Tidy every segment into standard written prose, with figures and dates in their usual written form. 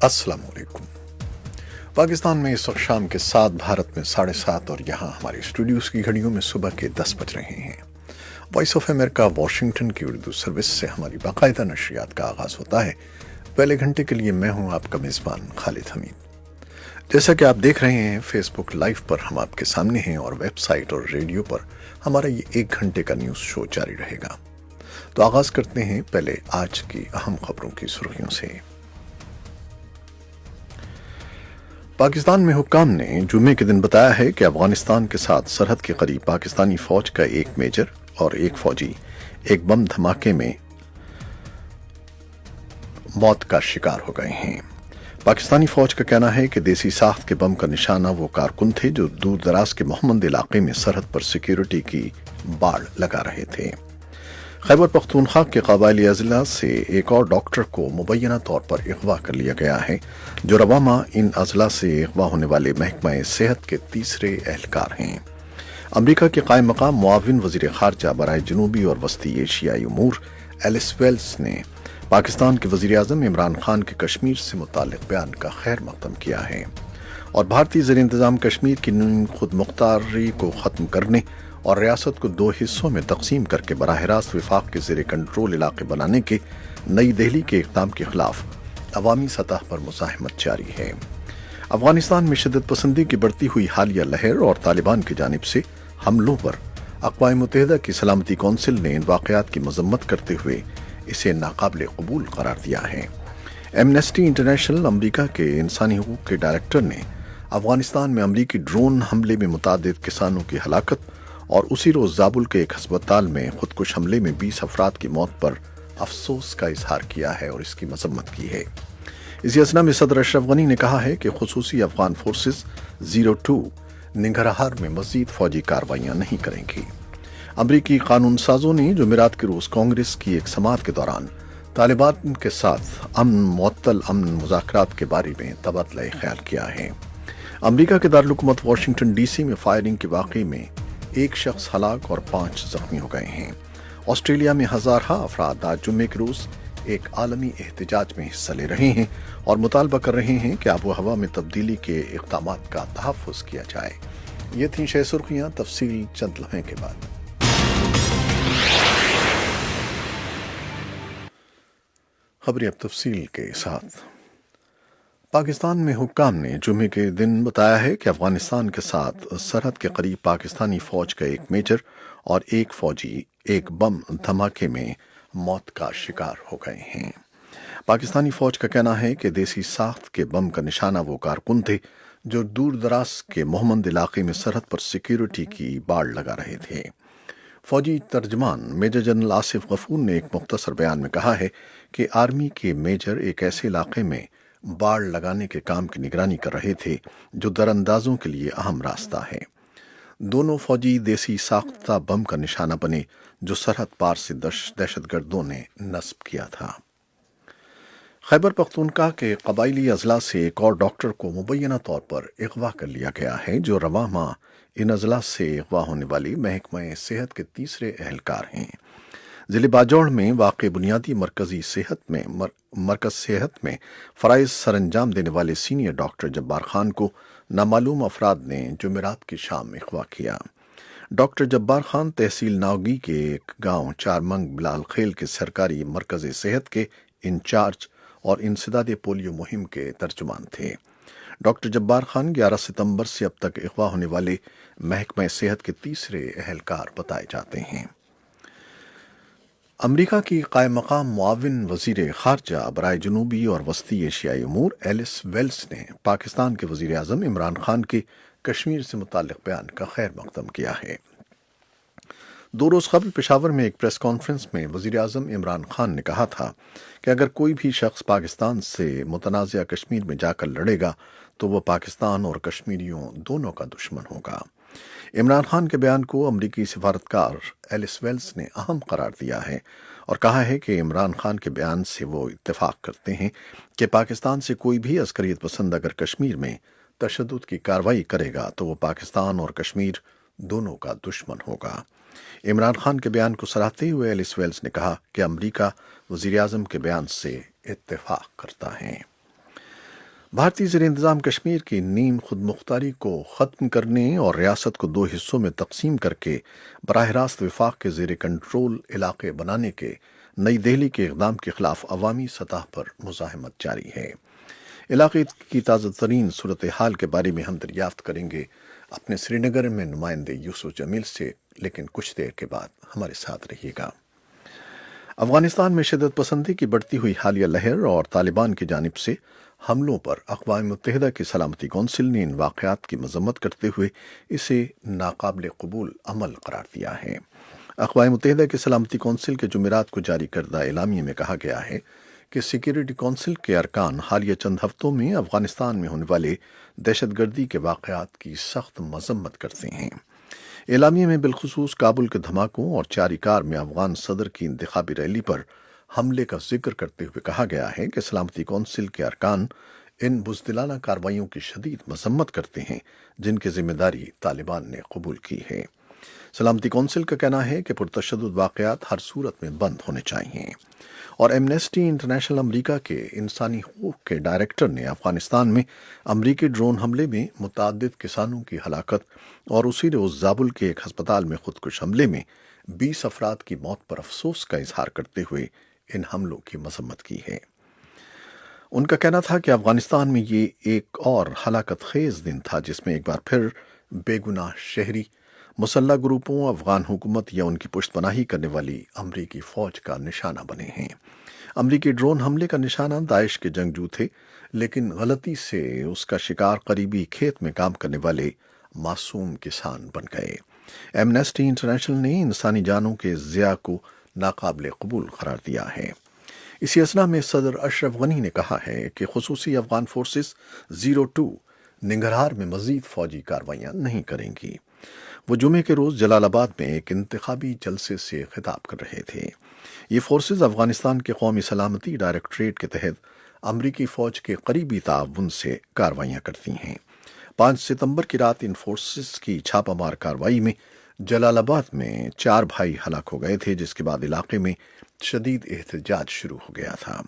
अस्सलाम वालेकुम। पाकिस्तान में इस वक्त शाम के 7, भारत में 7:30 और यहाँ हमारे स्टूडियोज की घड़ियों में सुबह के 10 बज रहे हैं। वॉइस ऑफ अमेरिका वाशिंगटन की उर्दू सर्विस से हमारी बाकायदा नशरियात का आगाज़ होता है। पहले घंटे के लिए मैं हूँ आपका मेज़बान खालिद हमीद। जैसा कि आप देख रहे हैं, फेसबुक लाइव पर हम आपके सामने हैं और वेबसाइट और रेडियो पर हमारा ये 1 घंटे का न्यूज़ शो जारी रहेगा। तो आगाज़ करते हैं पहले आज की अहम खबरों की सुर्खियों से। पाकिस्तान में हुक्काम ने जुम्मे के दिन बताया है कि अफगानिस्तान के साथ सरहद के करीब पाकिस्तानी फौज का एक मेजर और एक फौजी एक बम धमाके में मौत का शिकार हो गए हैं। पाकिस्तानी फौज का कहना है कि देसी साख्त के बम का निशाना वो कारकुन थे जो दूर दराज के मोहम्मद इलाके में सरहद पर सिक्योरिटी की बाड़ लगा रहे थे। खैबर पख्तूनख्वा के कबायली अजला से एक और डॉक्टर को मुबैना तौर पर अगवा कर लिया गया है, जो रवा माह इन अजला से अगवा होने वाले महकमा सेहत के तीसरे एहलकार हैं। अमरीका के कायम मकाम मुआविन वजीर खारजा बराए जनूबी और वस्ती एशियाई उमूर एलिस वेल्स ने पाकिस्तान के वजीर आजम इमरान खान के कश्मीर से मुताल्लिक बयान का खैर मकदम किया है और भारतीय ज़ेर इंतज़ाम कश्मीर की खुद मुख्तारी को ख़त्म करने और रियासत को 2 हिस्सों में तकसीम करके बराह रास्त विफाक के ज़ेर कंट्रोल इलाके बनाने के नई दिल्ली के इक़दाम के खिलाफ अवामी सतह पर मुज़ाहमत जारी है। अफगानिस्तान में शिद्दत पसंदी की बढ़ती हुई हालिया लहर और तालिबान की जानिब से हमलों पर अक़वाम मुत्तहिदा की सलामती कौंसिल ने इन वाक़यात की मज़म्मत करते हुए इसे नाकाबिल कबूल करार दिया है। एमनेस्टी इंटरनेशनल अमरीका के इंसानी हकूक़ के डायरेक्टर ने अफगानिस्तान में अमरीकी ड्रोन हमले में मुतादिद किसानों की हलाकत और उसी रोज़ ज़ाबुल के एक हस्पताल में खुदकुश हमले में 20 अफराद की मौत पर अफसोस का इजहार किया है और इसकी मजम्मत की है। इसी असना में सदर अशरफ गनी ने कहा है कि खुसूसी अफगान फोर्सेस 02 निंगरहार में मज़ीद फौजी कार्रवाइयाँ नहीं करेंगी। अमरीकी कानून साजों ने जुमेरात के रोज़ कांग्रेस की एक समात के दौरान तालिबान के साथ मुअत्तल अमन मुज़ाकरात के बारे में तबादला ख्याल किया है। अमरीका के दारुल-हुकूमत वाशिंगटन डीसी में फायरिंग के वाक़े में एक शख्स हलाक और 5 जख्मी हो गए हैं। ऑस्ट्रेलिया में हज़ारा अफराद आज जुम्मे के रोज़ एक आलमी एहतजाज में हिस्सा ले रहे हैं और मुतालबा कर रहे हैं कि आबो हवा में तब्दीली के इक़दामात का तहफ़्फ़ुज़ किया जाए। ये थीं 6 सुर्खियाँ, तफसील चंद लम्हे के बाद। खबरें अब तफसील के साथ। पाकिस्तान में हुक्काम ने जुमे के दिन बताया है कि अफगानिस्तान के साथ सरहद के करीब पाकिस्तानी फौज का एक मेजर और एक फौजी एक बम धमाके में मौत का शिकार हो गए हैं। पाकिस्तानी फौज का कहना है कि देसी साख्त के बम का निशाना वो कारकुन थे जो दूर दराज के मोहम्मद इलाके में सरहद पर सिक्योरिटी की बाड़ लगा रहे थे। फौजी तर्जमान मेजर जनरल आसिफ गफूर ने एक मुख्तसर बयान में कहा है कि आर्मी के मेजर एक ऐसे इलाके में बाड़ लगाने के काम की निगरानी कर रहे थे जो दरअंदाजों के लिए अहम रास्ता है। दोनों फौजी देसी साख्ता बम का निशाना बने जो सरहद पार से दहशतगर्दों ने नस्ब किया था। खैबर पख्तूनख्वा के कबायली अजला से एक और डॉक्टर को मुबैना तौर पर अगवा कर लिया गया है, जो रवा माह इन अजला से अगवा होने वाली महकमा सेहत के तीसरे एहलकार हैं। ज़िले बाजौड़ में वाक़ बुनियादी मरकज़ सेहत में फ़राइज़ सरअंजाम देने वाले सीनियर डॉक्टर जब्बार खान को नामालूम अफराद ने जुमेरात की शाम अगवा किया। डॉक्टर जब्बार खान तहसील नावगी के एक गांव चारमंग बिलाल खेल के सरकारी मरकज़ सेहत के इंचार्ज और इंसदाद पोलियो मुहिम के तर्जुमान थे। डॉक्टर जब्बार खान 11 सितंबर से अब तक अगवा होने वाले महकमा सेहत के तीसरे एहलकार बताए जाते हैं। अमरीका की कायम मकाम मुआविन वजीर खारजा बराए जनूबी और वस्ती एशियाई उमूर एलिस वेल्स ने पाकिस्तान के वजीर आजम इमरान खान के कश्मीर से मुताल्लिक बयान का खैर मकदम किया है। 2 रोज़ कबल पेशावर में एक प्रेस कॉन्फ्रेंस में वजीर आजम इमरान खान ने कहा था कि अगर कोई भी शख्स पाकिस्तान से मुतनाज़ा कश्मीर में जाकर लड़ेगा तो वह पाकिस्तान और कश्मीरियों दोनों का दुश्मन होगा। इमरान खान के बयान को अमरीकी सिफारतकार एलिस वेल्स ने अहम करार दिया है और कहा है कि इमरान खान के बयान से वो इत्तेफाक करते हैं कि पाकिस्तान से कोई भी अस्करियत पसंद अगर कश्मीर में तशद्दुद की कार्रवाई करेगा तो वो पाकिस्तान और कश्मीर दोनों का दुश्मन होगा। इमरान खान के बयान को सराहते हुए एलिस वेल्स ने कहा कि अमरीका वज़ीर आज़म के बयान से इत्तेफाक करता है। भारतीय ज़ेर इंतज़ाम कश्मीर की नीम खुद मुख्तारी को ख़त्म करने और रियासत को दो हिस्सों में तकसीम करके बराह रास्त वफाक के ज़ेर कंट्रोल इलाके बनाने के नई दिल्ली के इक़दाम के ख़िलाफ़ अवामी सतह पर मुज़ाहमत जारी है। इलाके की ताज़ा तरीन सूरत हाल के बारे में हम दरियाफ्त करेंगे अपने श्रीनगर में नुमाइंदे यूसुफ जमील से, लेकिन कुछ देर के बाद हमारे साथ रहिएगा। अफगानिस्तान में शिदत पसंदी की बढ़ती हुई हालिया लहर और तालिबान की जानिब से हमलों पर अक़वाम मुत्तहिदा की सलामती कौंसिल ने इन वाक़यात की मज़म्मत करते हुए इसे नाकाबिल कबूल अमल करार दिया है। अक़वाम मुत्तहिदा की सलामती कौंसिल के जुमेरात को जारी करदा एलामिया में कहा गया है कि सिक्योरिटी कौंसिल के अरकान हालिया चंद हफ्तों में अफ़गानिस्तान में होने वाले दहशतगर्दी के वाक़यात की सख्त मज़म्मत करते हैं। एलामिया में बिलखुसूस काबुल के धमाकों और चारिकार में अफगान सदर की इंतखाबी रैली पर हमले का जिक्र करते हुए कहा गया है कि सलामती कौंसिल के अरकान इन बुज़दिलाना कार्रवाइयों की शदीद मज़म्मत करते हैं जिनकी जिम्मेदारी तालिबान ने कबूल की है। सलामती कौंसिल का कहना है कि पुरतशद्दुद वाक़यात हर सूरत में बंद होने चाहिए और एमनेस्टी इंटरनेशनल अमरीका के इंसानी हकूक़ के डायरेक्टर ने अफ़गानिस्तान में अमरीकी ड्रोन हमले में मुतअद्दिद किसानों की हलाकत और उसी रोज़ ज़ाबुल के एक हस्पताल में खुदकुश हमले में 20 अफराद की मौत पर अफसोस का इजहार करते हुए इन हमलों की मज़म्मत की है। उनका कहना था कि अफ़गानिस्तान में ये एक और हलाकत खेज़ दिन था जिसमें एक बार फिर बेगुनाह शहरी मुसल्लह ग्रुपों, अफ़गान हुकूमत या उनकी पुश्तपनाही करने वाली अमरीकी फ़ौज का निशाना बने हैं। अमरीकी ड्रोन हमले का निशाना दाइश के जंगजू थे, लेकिन गलती से उसका शिकार करीबी खेत में काम करने वाले मासूम किसान बन गए। एमनेस्टी इंटरनेशनल ने इंसानी जानों के ज़िया को नाकाबिल कबूल करार दिया है। इसी असना में सदर अशरफ गनी ने कहा है कि खुसूसी अफ़गान फोर्सेस 02 निंगरहार में मज़ीद फ़ौजी कार्रवाइयाँ नहीं करेंगी। वो जुमे के रोज़ जलालाबाद में एक इंतखाबी जलसे से खिताब कर रहे थे। ये फोर्सेस अफ़गानिस्तान के कौमी सलामती डायरेक्टरेट के तहत अमरीकी फ़ौज के करीबी ताउन से कार्रवाइयाँ करती हैं। 5 सितंबर की रात इन फोर्सेस की छापामार कार्रवाई में जलालाबाद में 4 भाई हलाक हो गए थे, जिसके बाद इलाके में शदीद एहतजाज शुरू हो गया था।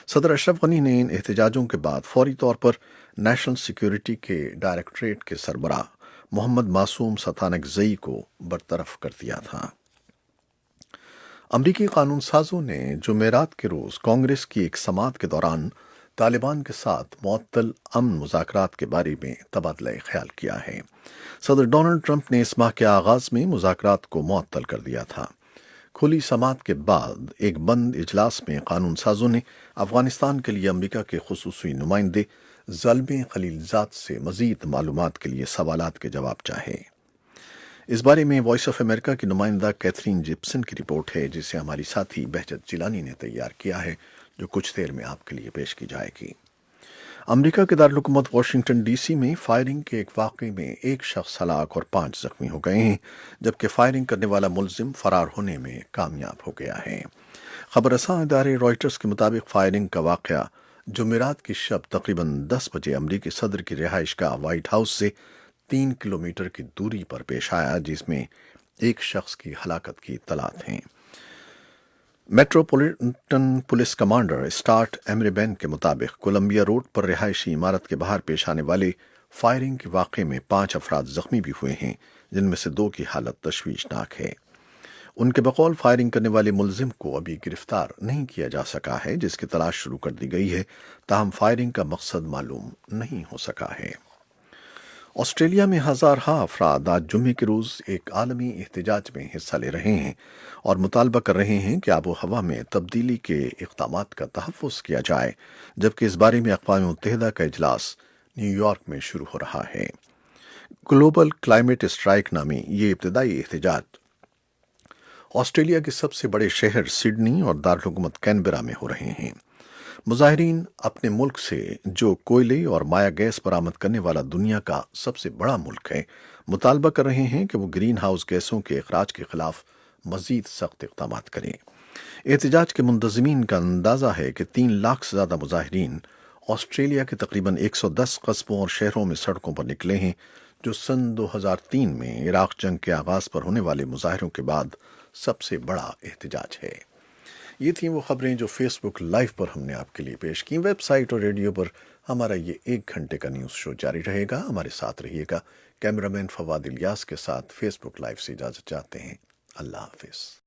सदर अशरफ गनी ने इन एहतजाजों के बाद फौरी तौर पर नेशनल सिक्योरिटी के डायरेक्टरेट के सरबराह मोहम्मद मासूम सतानकज़ई को बरतरफ कर दिया था। अमरीकी कानून साजों ने जुमेरात के रोज़ कांग्रेस की एक समात के दौरान तालिबान के साथ मुअत्तल अमन मुज़ाकरात के बारे में तबादला ख्याल किया है। सदर डोनाल्ड ट्रंप ने इस माह के आगाज़ में मुज़ाकरात को मुअत्तल कर दिया था। खुली समात के बाद एक बंद इजलास में कानून साजों ने अफ़गानिस्तान के लिए अमरीका के खुसूसी नुमाइंदे ज़ल्मे खलीलज़ाद से मज़ीद मालूमात के लिए सवालात के जवाब चाहे। इस बारे में वॉइस ऑफ अमेरिका की नुमाइंदा कैथरीन जिप्सन की रिपोर्ट है, जिसे हमारी साथी बहजत जिलानी ने तैयार किया है, जो कुछ देर में आपके लिए पेश की जाएगी। अमरीका के दारुल-हुकूमत वाशिंगटन डीसी में फायरिंग के एक वाक़े में एक शख्स हलाक और 5 जख्मी हो गए हैं, जबकि फायरिंग करने वाला मुलजिम फरार होने में कामयाब हो गया है। खबर रसां इदारे रॉयटर्स के मुताबिक फायरिंग का वाक़या जुमेरात की शब तकरीबन 10 बजे अमरीकी सदर की रिहाइश गाह व्हाइट हाउस से 3 किलोमीटर की दूरी पर पेश आया, जिसमें एक शख्स की हलाकत की इत्तलात हैं। मेट्रोपॉलिटन पुलिस कमांडर स्टार्ट एमरीबेन के मुताबिक कोलंबिया रोड पर रिहायशी इमारत के बाहर पेश आने वाले फायरिंग के वाक़े में 5 अफराद जख्मी भी हुए हैं, जिनमें से 2 की हालत तशवीशनाक है। उनके बकौल फायरिंग करने वाले मुलजिम को अभी गिरफ्तार नहीं किया जा सका है, जिसकी तलाश शुरू कर दी गई है, ताहम फायरिंग का मकसद मालूम नहीं हो सका है। ऑस्ट्रेलिया में हज़ारहा अफराद आज जुम्मे के रोज़ एक आलमी एहतजाज में हिस्सा ले रहे हैं और मुतालबा कर रहे हैं कि आबो हवा में तब्दीली के इक़दामात का तहफ़्फ़ुज़ किया जाए, जबकि इस बारे में अक़वाम मुत्तहिदा का इजलास न्यूयॉर्क में शुरू हो रहा है। ग्लोबल क्लाइमेट स्ट्राइक नामी ये इब्तदाई एहतजाज ऑस्ट्रेलिया के सबसे बड़े शहर सिडनी और दारुल-हुकूमत कैनबरा में हो रहे हैं। मुजाहिरीन अपने मुल्क से, जो कोयले और माया गैस बरामद करने वाला दुनिया का सबसे बड़ा मुल्क है, मुतालबा कर रहे हैं कि वो ग्रीन हाउस गैसों के अखराज के खिलाफ मजीद सख्त इक़दामात करें। एहतजाज के मुंतज़मीन का अंदाज़ा है कि 3 लाख से ज़्यादा मुजाहिरीन ऑस्ट्रेलिया के तकरीबन 110 कस्बों और शहरों में सड़कों पर निकले हैं, जो सन 2003 में इराक जंग के आगाज़ पर होने वाले मुजाहिरों के बाद सबसे बड़ा एहतजाज है। یہ تھیں وہ خبریں جو فیس بک لائیو پر ہم نے آپ کے لیے پیش کی. ویب سائٹ اور ریڈیو پر ہمارا یہ 1 گھنٹے کا نیوز شو جاری رہے گا. ہمارے ساتھ رہیے گا. کیمرامین فواد الیاس کے ساتھ فیس بک لائیو سے اجازت چاہتے ہیں. اللہ حافظ.